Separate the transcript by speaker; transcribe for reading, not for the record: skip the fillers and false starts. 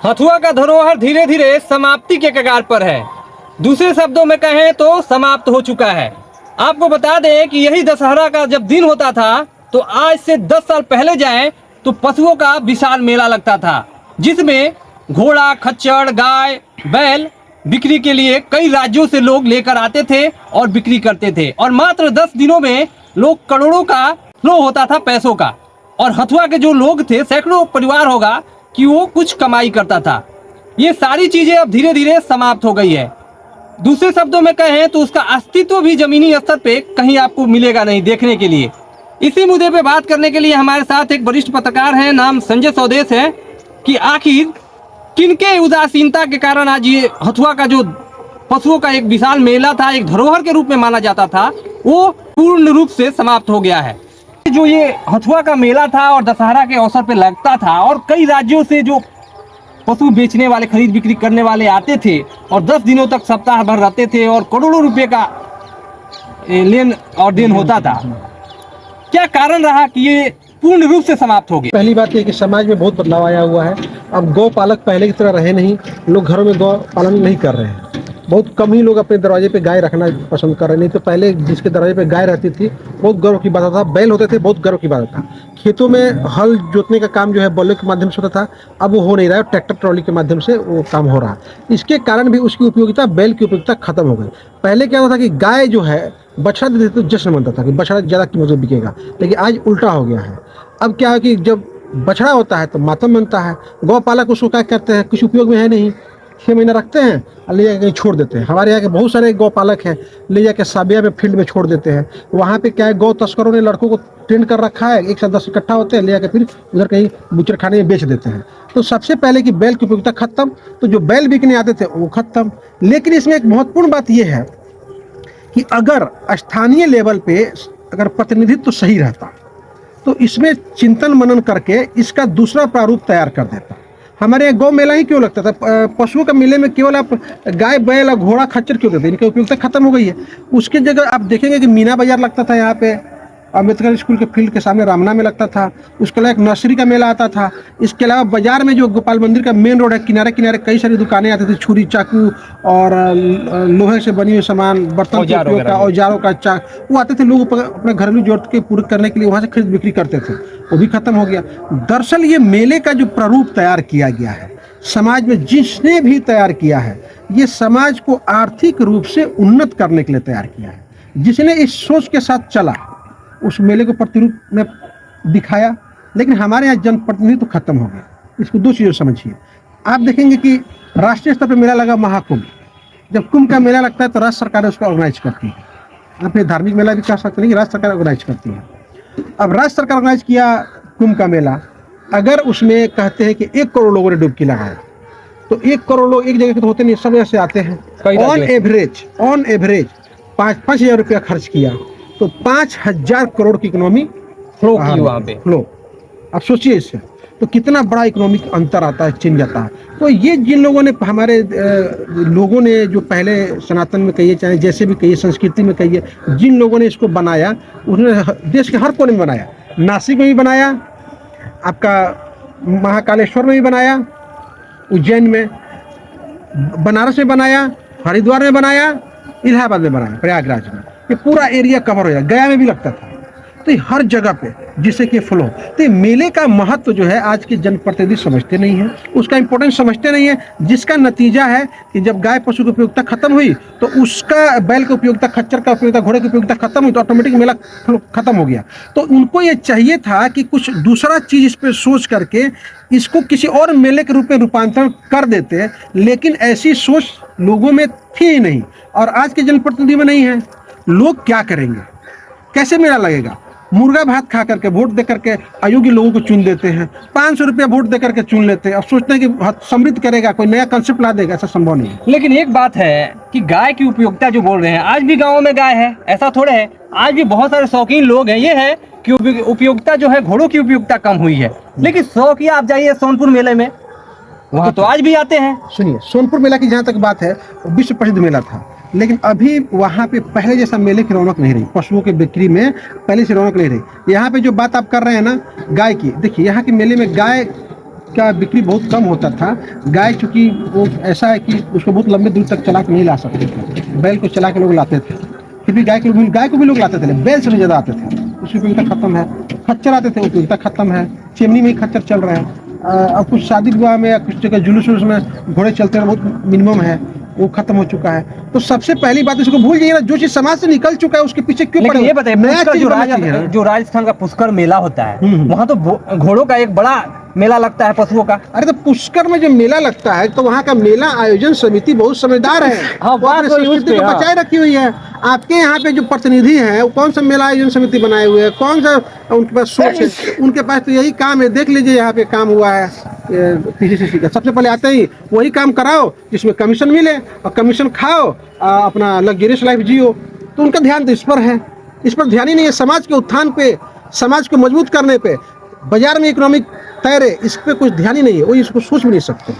Speaker 1: हथुआ का धरोहर धीरे धीरे समाप्ति के कगार पर है। दूसरे शब्दों में कहें तो समाप्त हो चुका है। आपको बता दें कि यही दशहरा का जब दिन होता था तो आज से 10 साल पहले जाएं तो पशुओं का विशाल मेला लगता था, जिसमें घोड़ा, खच्चर, गाय, बैल बिक्री के लिए कई राज्यों से लोग लेकर आते थे और बिक्री करते थे, और मात्र 10 दिनों में लोग करोड़ों का फ्लो होता था पैसों का। और हथुआ के जो लोग थे, सैकड़ों परिवार होगा कि वो कुछ कमाई करता था। ये सारी चीजें अब धीरे धीरे समाप्त हो गई है। दूसरे शब्दों में कहें तो उसका अस्तित्व भी जमीनी स्तर पे कहीं आपको मिलेगा नहीं देखने के लिए। इसी मुद्दे पे बात करने के लिए हमारे साथ एक वरिष्ठ पत्रकार हैं, नाम संजय स्वदेश है, कि आखिर किनके उदासीनता के कारण आज ये हथुआ का जो पशुओं का एक विशाल मेला था, एक धरोहर के रूप में माना जाता था, वो पूर्ण रूप से समाप्त हो गया है। जो ये हथुआ का मेला था और दशहरा के अवसर पे लगता था, और कई राज्यों से जो पशु बेचने वाले, खरीद बिक्री करने वाले आते थे और 10 दिनों तक सप्ताह भर रहते थे और करोड़ों रुपए का लेन और देन होता था। क्या कारण रहा कि ये पूर्ण रूप से समाप्त हो गया?
Speaker 2: पहली बात यह कि समाज में बहुत बदलाव आया हुआ है। अब गौ पालक पहले की तरह रहे नहीं, लोग घरों में गौ पालन नहीं कर रहे हैं। बहुत कम ही लोग अपने दरवाजे पे गाय रखना पसंद कर रहे हैं। नहीं तो पहले जिसके दरवाजे पे गाय रहती थी बहुत गर्व की बात था, बैल होते थे बहुत गर्व की बात था। खेतों में हल जोतने का काम जो है बैलों के माध्यम से होता था, अब वो हो नहीं रहा है, ट्रैक्टर ट्रॉली के माध्यम से वो काम हो रहा है। इसके कारण भी उसकी उपयोगिता, बैल की उपयोगिता खत्म हो गई। पहले क्या होता था कि गाय जो है बछड़ा देते थे तो जश्न बनता था कि बछड़ा ज़्यादा कीमत में बिकेगा, लेकिन आज उल्टा हो गया है। अब क्या है कि जब बछड़ा होता है तो मातम बनता है। गौ पालक उसको क्या करते हैं, कुछ उपयोग में है नहीं, 6 महीना रखते हैं और ले जाकर कहीं छोड़ देते हैं। हमारे यहाँ के बहुत सारे गौ पालक हैं, ले जाकर साबिया में फील्ड में छोड़ देते हैं। वहाँ पे क्या है, गौ तस्करों ने लड़कों को ट्रेन कर रखा है, एक साथ 10 इकट्ठा होते हैं, ले जाकर फिर उधर कहीं बूचर खाने में बेच देते हैं। तो सबसे पहले कि बैल की उपयोगिता खत्म, तो जो बैल बिकने आते थे वो खत्म। लेकिन इसमें एक महत्वपूर्ण बात यह है कि अगर स्थानीय लेवल पे अगर प्रतिनिधित्व तो सही रहता तो इसमें चिंतन मनन करके इसका दूसरा प्रारूप तैयार कर देता। हमारे यहाँ गौ मेला ही क्यों लगता था? पशुओं का मेले में केवल आप गाय, बैल और घोड़ा, खच्चर क्यों देते? इनकी उपयोगिता खत्म हो गई है। उसके जगह आप देखेंगे कि मीना बाजार लगता था यहाँ पे, अम्बेडकर स्कूल के फील्ड के सामने रामना में लगता था। उसके अलावा एक नर्सरी का मेला आता था। इसके अलावा बाजार में जो गोपाल मंदिर का मेन रोड है, किनारे किनारे कई सारी दुकानें आती थी, छुरी, चाकू और लोहे से बनी हुई सामान, बर्तन के उपयोग का, औजारों का वो आते थे। लोग अपने घरेलू जरूरत के पूरे करने के लिए वहाँ से खरीद बिक्री करते थे, वो भी खत्म हो गया। दरअसल ये मेले का जो प्रारूप तैयार किया गया है समाज में, जिसने भी तैयार किया है, ये समाज को आर्थिक रूप से उन्नत करने के लिए तैयार किया है। जिसने इस सोच के साथ चला उस मेले को प्रतिरूप में दिखाया, लेकिन हमारे यहाँ जनप्रतिनिधि तो खत्म हो गया। इसको दो चीज़ों समझिए। आप देखेंगे कि राष्ट्रीय स्तर पर मेला लगा महाकुंभ। जब कुंभ का मेला लगता है तो राज्य सरकार उसको ऑर्गेनाइज करती है। आप ये धार्मिक मेला भी कह सकते हैं कि राज्य सरकार ऑर्गेनाइज करती है। अब राज्य सरकार ऑर्गेनाइज किया कुंभ का मेला, अगर उसमें कहते हैं कि 1 करोड़ लोगों ने डुबकी लगाया, तो 1 करोड़ लोग एक जगह के तो होते नहीं, सब ऐसे आते हैं। ऑन एवरेज 5-5 हज़ार रुपया खर्च किया तो 5,000 करोड़ की इकोनॉमी
Speaker 1: फ्लो की वहाँ पे
Speaker 2: फ्लो। अब सोचिए इससे तो कितना बड़ा इकोनॉमिक अंतर आता है, चेंज आता है। तो ये जिन लोगों ने, हमारे लोगों ने जो पहले सनातन में कहिए, चाहे जैसे भी कहिए, संस्कृति में कहिए, जिन लोगों ने इसको बनाया, उन्होंने देश के हर कोने में बनाया। नासिक में भी बनाया, आपका महाकालेश्वर में भी बनाया, उज्जैन में, बनारस में बनाया, हरिद्वार में बनाया, इलाहाबाद में बनाया, प्रयागराज में, ये पूरा एरिया कवर हो जाए। गया में भी लगता था। तो ये हर जगह पे जिससे कि फ्लो। तो मेले का महत्व जो है आज के जनप्रतिनिधि समझते नहीं है, उसका इंपॉर्टेंस समझते नहीं है, जिसका नतीजा है कि जब गाय पशु की उपयोगिता खत्म हुई तो उसका बैल की उपयोगिता, खच्चर का उपयोगिता, घोड़े की उपयोगिता खत्म हुई, तो ऑटोमेटिक मेला खत्म हो गया। तो उनको ये चाहिए था कि कुछ दूसरा चीज़ इस पर सोच करके इसको किसी और मेले के रूप में रूपांतरण कर देते, लेकिन ऐसी सोच लोगों में थी ही नहीं और आज के जनप्रतिनिधि में नहीं है। लोग क्या करेंगे, कैसे मेला लगेगा? मुर्गा भात खा करके, वोट दे करके अयोग्य लोगों को चुन देते हैं। 500 रुपया वोट दे करके चुन लेते हैं। अब सोचते हैं कि समृद्ध करेगा, कोई नया कंसेप्ट ला देगा, ऐसा संभव नहीं है।
Speaker 1: लेकिन एक बात है कि गाय की उपयोगिता जो बोल रहे हैं, आज भी गाँव में गाय है, ऐसा थोड़े है। आज भी बहुत सारे शौकीन लोग हैं। ये है कि उपयोगिता जो है, घोड़ों की उपयोगिता कम हुई है, लेकिन शौकिया आप जाइए सोनपुर मेले में, वहाँ तो आज भी आते हैं।
Speaker 2: सुनिए, सोनपुर मेला की जहाँ तक बात है, विश्व प्रसिद्ध मेला था, लेकिन अभी वहाँ पे पहले जैसा मेले की रौनक नहीं रही। पशुओं की बिक्री में पहले से रौनक नहीं रही। यहाँ पे जो बात आप कर रहे हैं ना गाय की, देखिए यहाँ के मेले में गाय का बिक्री बहुत कम होता था। गाय चूँकि वो ऐसा है कि उसको बहुत लंबे दूर तक चला के नहीं ला सकते थे, बैल को चला के लोग लाते थे। फिर भी गाय को भी लोग लाते थे, बैल से भी ज़्यादा आते थे। उसकी उपयोगिता खत्म है। खच्चर आते थे, उपयोगिता खत्म है। चिमनी में ही खच्चर चल रहा है। अब कुछ शादी विवाह में या कुछ जगह जुलूस वुलूस में घोड़े चलते हैं, बहुत मिनिमम है, वो खत्म हो चुका है। तो सबसे पहली बात इसको भूल जाइए ना, जो चीज समाज से निकल चुका है उसके पीछे क्यों
Speaker 1: लेकिन
Speaker 2: पड़े?
Speaker 1: ये बताइए,
Speaker 2: नया
Speaker 1: पुष्कर
Speaker 2: चीज बनना चाहिए ना।
Speaker 1: जो राजस्थान का पुष्कर मेला होता है,
Speaker 2: हम्म।
Speaker 1: वहाँ तो घोड़ों का एक बड़ा मेला लगता है, पशुओं का।
Speaker 2: अरे तो पुष्कर में जो मेला लगता है तो वहाँ का मेला आयोजन समिति बहुत समझदार है।
Speaker 1: हाँ,
Speaker 2: वो अपने
Speaker 1: बात वही
Speaker 2: संस्कृति
Speaker 1: उस पे,
Speaker 2: को
Speaker 1: हाँ।
Speaker 2: बचाए रखी हुई है। आपके यहाँ पे जो प्रतिनिधि हैं वो कौन सा मेला आयोजन समिति बनाए हुए हैं, कौन सा उनके पास सोच है? उनके पास तो यही काम है। देख लीजिए यहाँ पे काम हुआ है पीसीसीसी का। सबसे पहले आते ही वही काम कराओ जिसमें कमीशन मिले और कमीशन खाओ, अपना लग्जरियस लाइफ जियो। तो उनका ध्यान तो इस पर है, इस पर ध्यान ही नहीं है। समाज के उत्थान पे, समाज को मजबूत करने पे, बाजार में इकोनॉमिक तैरे, इस पे कुछ ध्यान ही नहीं है। वो इसको सोच भी नहीं सकते।